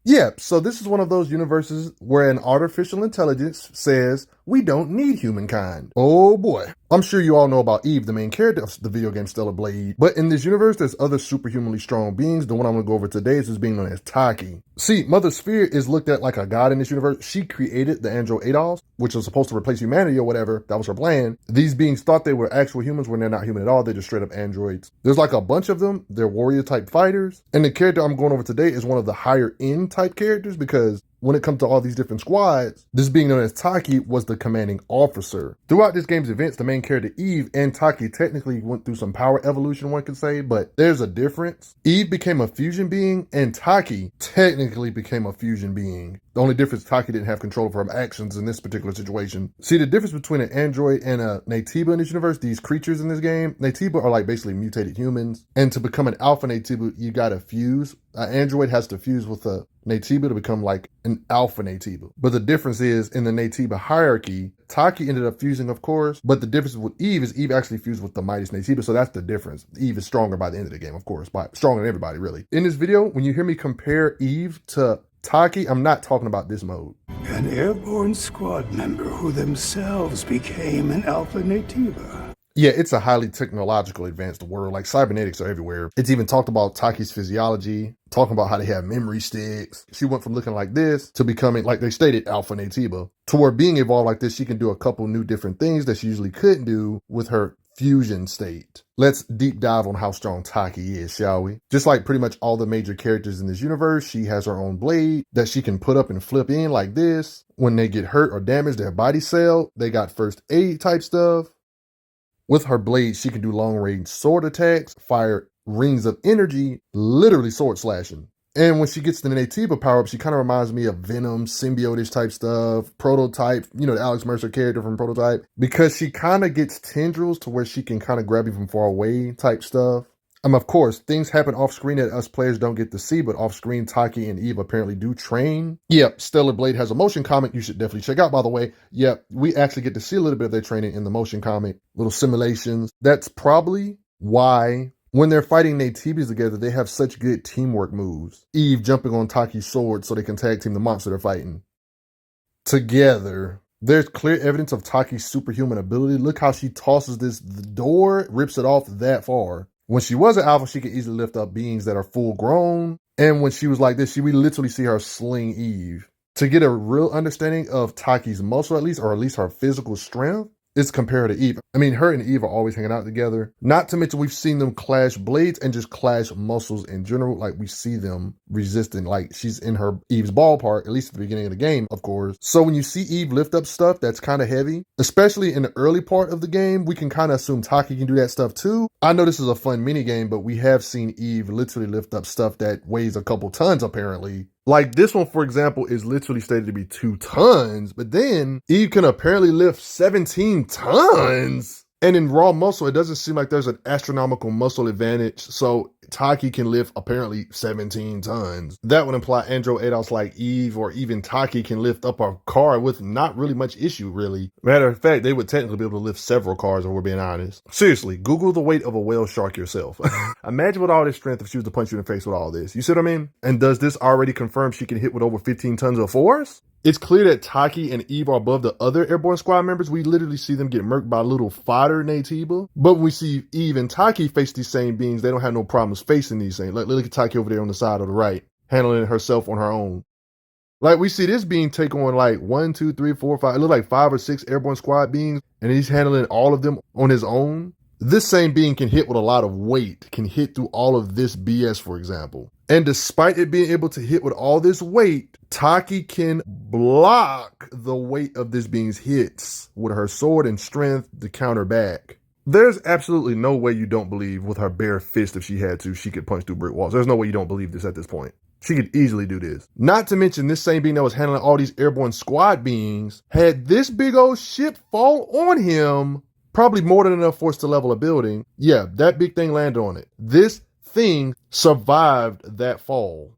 Yeah, so this is one of those universes where an artificial intelligence says, we don't need humankind. Oh boy. I'm sure you all know about Eve, the main character of the video game Stellar Blade. But in this universe, there's other superhumanly strong beings. The one I'm going to go over today is being known as Tachy. See, Mother Sphere is looked at like a god in this universe. She created the android Adolf, which was supposed to replace humanity or whatever. That was her plan. These beings thought they were actual humans when they're not human at all. They're just straight up androids. There's like a bunch of them. They're warrior type fighters. And the character I'm going over today is one of the higher end type characters because when it comes to all these different squads, this being known as Tachy was the commanding officer. Throughout this game's events, the main character Eve and Tachy technically went through some power evolution, one could say, but there's a difference. Eve became a fusion being and Tachy technically became a fusion being. The only difference, Tachy didn't have control of her actions in this particular situation. See, the difference between an android and a Natiba in this universe, these creatures in this game, Natiba are like basically mutated humans. And to become an alpha Natiba, you gotta fuse. An android has to fuse with a Natiba to become like an alpha Natiba. But the difference is in the Natiba hierarchy, Tachy ended up fusing, of course, but the difference with Eve is Eve actually fused with the mightiest Natiba, so that's the difference. Eve is stronger by the end of the game, of course, but stronger than everybody, really. In this video, when you hear me compare Eve to Tachy, I'm not talking about this mode. An airborne squad member who themselves became an alpha Natiba. Yeah, it's a highly technological advanced world. Like cybernetics are everywhere. It's even talked about Tachy's physiology, talking about how they have memory sticks. She went from looking like this to becoming, like they stated, Alpha Natiba. To where being evolved like this, she can do a couple new different things that she usually couldn't do with her fusion state. Let's deep dive on how strong Tachy is, shall we? Just like pretty much all the major characters in this universe, she has her own blade that she can put up and flip in like this. When they get hurt or damaged, their body cell, they got first aid type stuff. With her blade, she can do long-range sword attacks, fire rings of energy, literally sword slashing. And when she gets to the Natiba power-up, she kind of reminds me of Venom, symbiotish type stuff, Prototype, you know, the Alex Mercer character from Prototype, because she kind of gets tendrils to where she can kind of grab you from far away type stuff. Of course, things happen off screen that us players don't get to see, but off screen, Tachy and Eve apparently do train. Yep, Stellar Blade has a motion comic you should definitely check out, by the way. Yep, we actually get to see a little bit of their training in the motion comic, little simulations. That's probably why when they're fighting Natibas together, they have such good teamwork moves. Eve jumping on Tachy's sword so they can tag team the monster they're fighting together. There's clear evidence of Tachy's superhuman ability. Look how she tosses the door, rips it off that far. When she was an alpha, she could easily lift up beings that are full grown. And when she was like this, we literally see her sling Eve. To get a real understanding of Tachy's muscle, at least, or at least her physical strength, is compared to Eve. I mean, her and Eve are always hanging out together. Not to mention we've seen them clash blades and just clash muscles in general. Like we see them resisting, like she's in her Eve's ballpark, at least at the beginning of the game, of course. So when you see Eve lift up stuff that's kind of heavy, especially in the early part of the game, we can kind of assume Tachy can do that stuff too. I know this is a fun mini game, but we have seen Eve literally lift up stuff that weighs a couple tons apparently. Like this one, for example, is literally stated to be 2 tons, but then Eve can apparently lift 17 tons. And in raw muscle, it doesn't seem like there's an astronomical muscle advantage. So Tachy can lift apparently 17 tons. That would imply android adults like Eve or even Tachy can lift up a car with not really much issue, really. Matter of fact, they would technically be able to lift several cars if we're being honest. Seriously, Google the weight of a whale shark yourself. Imagine with all this strength if she was to punch you in the face with all this. You see what I mean? And does this already confirm she can hit with over 15 tons of force? It's clear that Tachy and Eve are above the other airborne squad members. We literally see them get murked by a little fodder Natiba. But when we see Eve and Tachy face these same beings, they don't have no problems facing these things. Like, look at Tachy over there on the side of the right, handling it herself on her own. Like, we see this being take on like 1, 2, 3, 4, 5. It looks like 5 or 6 airborne squad beings, and he's handling all of them on his own. This same being can hit with a lot of weight, can hit through all of this BS, for example. And despite it being able to hit with all this weight, Tachy can block the weight of this being's hits with her sword and strength to counter back. There's absolutely no way you don't believe with her bare fist, if she had to, she could punch through brick walls. There's no way you don't believe this at this point. She could easily do this. Not to mention this same being that was handling all these airborne squad beings, had this big old ship fall on him, probably more than enough force to level a building. Yeah, that big thing landed on it. This thing survived that fall.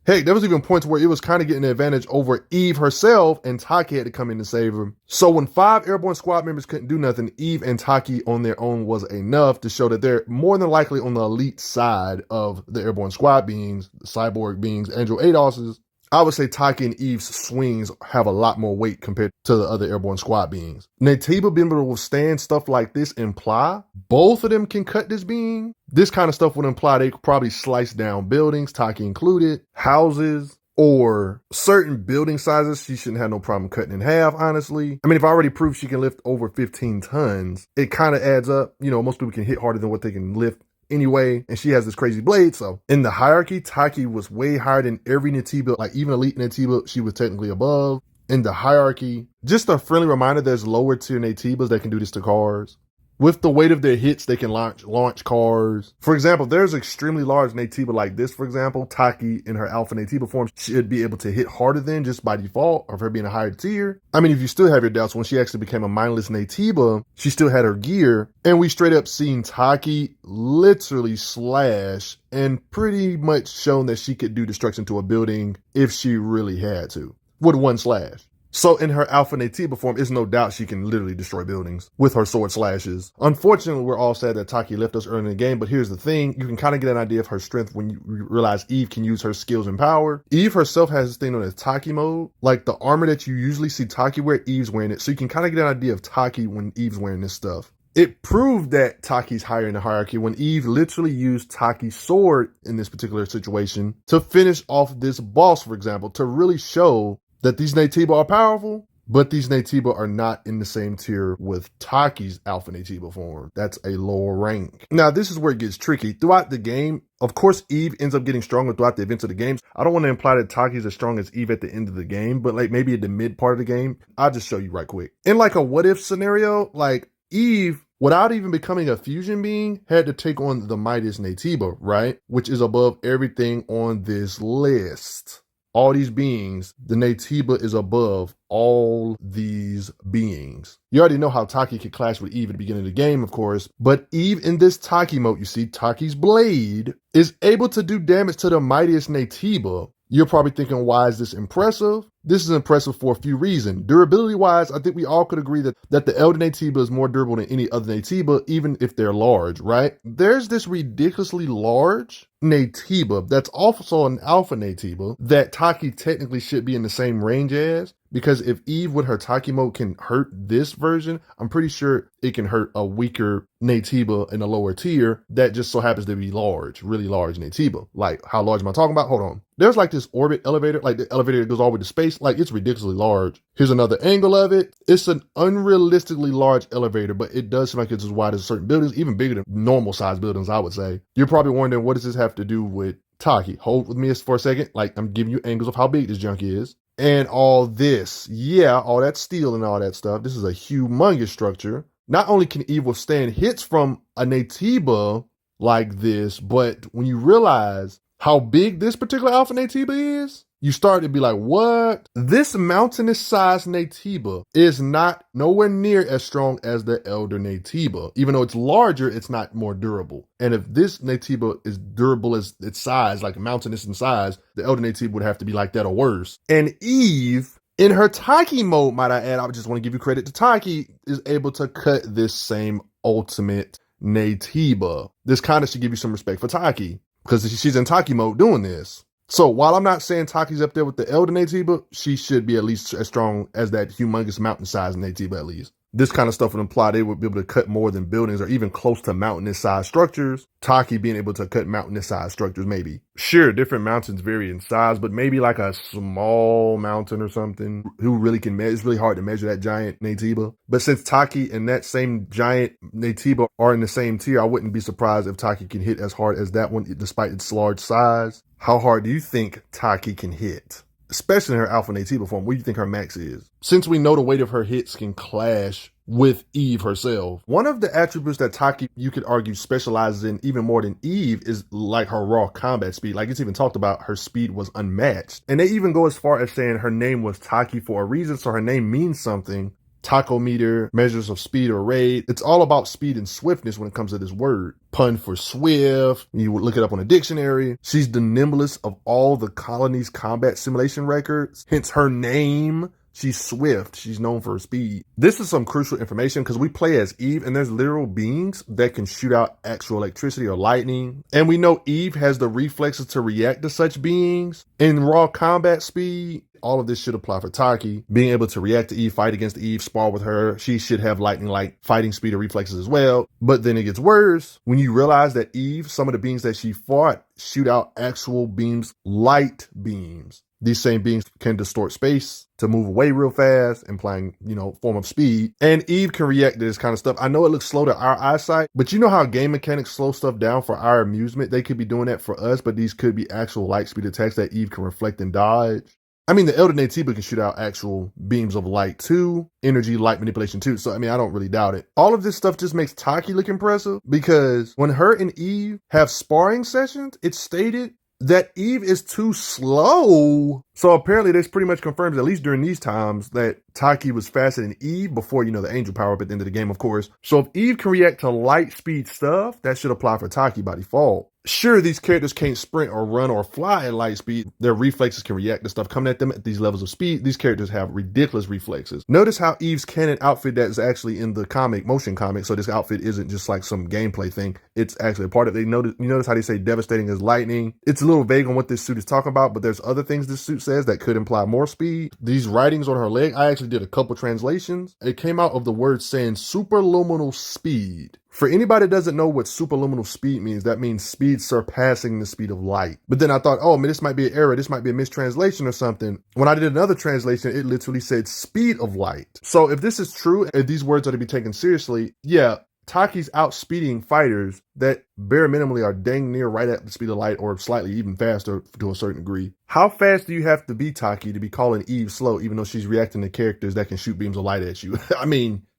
Heck, there was even points where it was kind of getting an advantage over Eve herself, and Tachy had to come in to save her. So when 5 airborne squad members couldn't do nothing, Eve and Tachy on their own was enough to show that they're more than likely on the elite side of the airborne squad beings, the cyborg beings, Angel Ados's. I would say Tachy and Eve's swings have a lot more weight compared to the other airborne squad beings. Naytiba being able to withstand stuff like this imply both of them can cut this being. This kind of stuff would imply they could probably slice down buildings, Tachy included, houses, or certain building sizes she shouldn't have no problem cutting in half, honestly. I mean, if I already proved she can lift over 15 tons, it kind of adds up. You know, most people can hit harder than what they can lift anyway, and she has this crazy blade. So in the hierarchy, Tachy was way higher than every Naytiba, like even elite Naytiba, she was technically above. In the hierarchy, just a friendly reminder, there's lower tier Naytibas that can do this to cars. With the weight of their hits, they can launch cars. For example, there's extremely large Naytiba like this, for example. Tachy in her alpha Naytiba form should be able to hit harder than just by default of her being a higher tier. I mean, if you still have your doubts, when she actually became a mindless Naytiba, she still had her gear, and we straight up seen Tachy literally slash and pretty much shown that she could do destruction to a building if she really had to, with one slash. So in her alpha Naytiba form, it's no doubt she can literally destroy buildings with her sword slashes. Unfortunately, we're all sad that Tachy left us early in the game, but here's the thing. You can kind of get an idea of her strength when you realize Eve can use her skills and power. Eve herself has this thing known as Tachy mode. Like the armor that you usually see Tachy wear, Eve's wearing it. So you can kind of get an idea of Tachy when Eve's wearing this stuff. It proved that Tachy's higher in the hierarchy when Eve literally used Tachy's sword in this particular situation to finish off this boss, for example, to really show that these Naytiba are powerful, but these Naytiba are not in the same tier with Tachy's alpha Naytiba form. That's a lower rank. Now, this is where it gets tricky. Throughout the game, of course, Eve ends up getting stronger throughout the events of the games. I don't want to imply that Tachy's as strong as Eve at the end of the game, but like maybe at the mid part of the game. I'll just show you right quick. In like a what if scenario, like Eve, without even becoming a fusion being, had to take on the mightiest Naytiba, right? Which is above everything on this list. All these beings, the Naytiba is above all these beings. You already know how Tachy could clash with Eve at the beginning of the game, of course, but Eve in this Tachy mode, you see Tachy's blade is able to do damage to the mightiest Naytiba. You're probably thinking, why is this impressive? This is impressive for a few reasons. Durability-wise, I think we all could agree that the Elder Naytiba is more durable than any other Naytiba, even if they're large, right? There's this ridiculously large Naytiba that's also an alpha Naytiba that Tachy technically should be in the same range as, because if Eve with her Tachy mode can hurt this version, I'm pretty sure it can hurt a weaker Naytiba in a lower tier that just so happens to be large, really large Naytiba. Like, how large am I talking about? Hold on. There's like this orbit elevator, like the elevator that goes all the way to space. Like, it's ridiculously large. Here's another angle of it. It's an unrealistically large elevator, but it does seem like it's as wide as certain buildings, even bigger than normal sized buildings, I would say. You're probably wondering, what does this have to do with Tachy? Hold with me for a second. Like, I'm giving you angles of how big this junk is. And all this, yeah, all that steel and all that stuff. This is a humongous structure. Not only can Eve withstand hits from a Naytiba like this, but when you realize how big this particular alpha Naytiba is, you start to be like, what? This mountainous sized Naytiba is not nowhere near as strong as the Elder Naytiba. Even though it's larger, it's not more durable. And if this Naytiba is durable as its size, like mountainous in size, the Elder Naytiba would have to be like that or worse. And Eve, in her Tachy mode, might I add, I just want to give you credit to Tachy, is able to cut this same ultimate Naytiba. This kind of should give you some respect for Tachy, because she's in Tachy mode doing this. So while I'm not saying Tachy's up there with the Elder Naytiba, she should be at least as strong as that humongous mountain-sized Naytiba at least. This kind of stuff would imply they would be able to cut more than buildings or even close to mountainous-sized structures. Tachy being able to cut mountainous-sized structures, maybe. Sure, different mountains vary in size, but maybe like a small mountain or something. Who really can measure? It's really hard to measure that giant Naytiba. But since Tachy and that same giant Naytiba are in the same tier, I wouldn't be surprised if Tachy can hit as hard as that one, despite its large size. How hard do you think Tachy can hit? Especially in her alpha Naytiba form, what do you think her max is? Since we know the weight of her hits can clash with Eve herself, one of the attributes that Tachy, you could argue, specializes in even more than Eve is like her raw combat speed. Like, it's even talked about her speed was unmatched. And they even go as far as saying her name was Tachy for a reason, so her name means something. tachometer, measures of speed or rate. It's all about speed and swiftness when it comes to this word. Pun for swift. You would look it up on a dictionary. She's the nimblest of all the colony's combat simulation records, hence her name. She's swift. She's known for her speed. This is some crucial information because we play as Eve and there's literal beings that can shoot out actual electricity or lightning. And we know Eve has the reflexes to react to such beings. In raw combat speed, all of this should apply for Tachy. Being able to react to Eve, fight against Eve, spar with her. She should have lightning-like fighting speed or reflexes as well. But then it gets worse when you realize that Eve, some of the beings that she fought, shoot out actual beams, light beams. These same beings can distort space to move away real fast, implying, form of speed. And Eve can react to this kind of stuff. I know it looks slow to our eyesight, but you know how game mechanics slow stuff down for our amusement? They could be doing that for us, but these could be actual light speed attacks that Eve can reflect and dodge. I mean, the Elder Natiba can shoot out actual beams of light too, energy, light manipulation too. So, I don't really doubt it. All of this stuff just makes Tachy look impressive because when her and Eve have sparring sessions, it's stated that Eve is too slow. So apparently this pretty much confirms, at least during these times, that Tachy was faster than Eve before, the angel power up at the end of the game, of course. So if Eve can react to light speed stuff, that should apply for Tachy by default. Sure, these characters can't sprint or run or fly at light speed. Their reflexes can react to stuff coming at them at these levels of speed. These characters have ridiculous reflexes. Notice how Eve's canon outfit that is actually in the motion comic. So this outfit isn't just like some gameplay thing. It's actually a part of it. You notice how they say devastating as lightning. It's a little vague on what this suit is talking about, but there's other things this suit says that could imply more speed. These writings on her leg, I actually did a couple translations. It came out of the word saying superluminal speed. For anybody that doesn't know what superluminal speed means, that means speed surpassing the speed of light. But then I thought, oh man, this might be an error. This might be a mistranslation or something. When I did another translation, it literally said speed of light. So if this is true, if these words are to be taken seriously, yeah, Tachy's outspeeding fighters that bare minimally are dang near right at the speed of light or slightly even faster to a certain degree. How fast do you have to be, Tachy, to be calling Eve slow, even though she's reacting to characters that can shoot beams of light at you?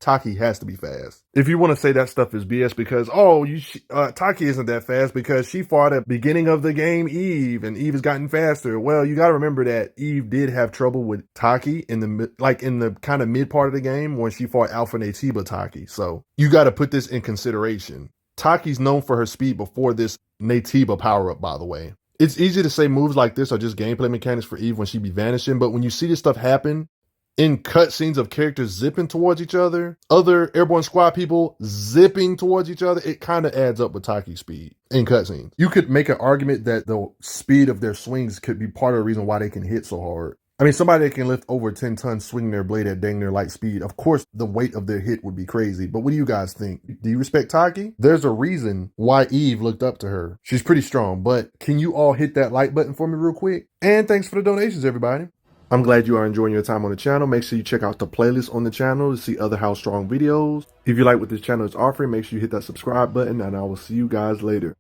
Tachy has to be fast. If you want to say that stuff is BS because, Tachy isn't that fast because she fought at the beginning of the game Eve and Eve has gotten faster. Well, you got to remember that Eve did have trouble with Tachy in the kind of mid part of the game when she fought Alpha Natiba Tachy. So you got to put this in consideration. Tachy's known for her speed before this Natiba power-up, by the way. It's easy to say moves like this are just gameplay mechanics for Eve when she be vanishing, but when you see this stuff happen in cutscenes of characters zipping towards each other, other Airborne Squad people zipping towards each other, it kind of adds up with Tachy's speed in cutscenes. You could make an argument that the speed of their swings could be part of the reason why they can hit so hard. Somebody that can lift over 10 tons swinging their blade at dang near light speed, of course, the weight of their hit would be crazy. But what do you guys think? Do you respect Tachy? There's a reason why Eve looked up to her. She's pretty strong, but can you all hit that like button for me real quick? And thanks for the donations, everybody. I'm glad you are enjoying your time on the channel. Make sure you check out the playlist on the channel to see other How Strong videos. If you like what this channel is offering, make sure you hit that subscribe button, and I will see you guys later.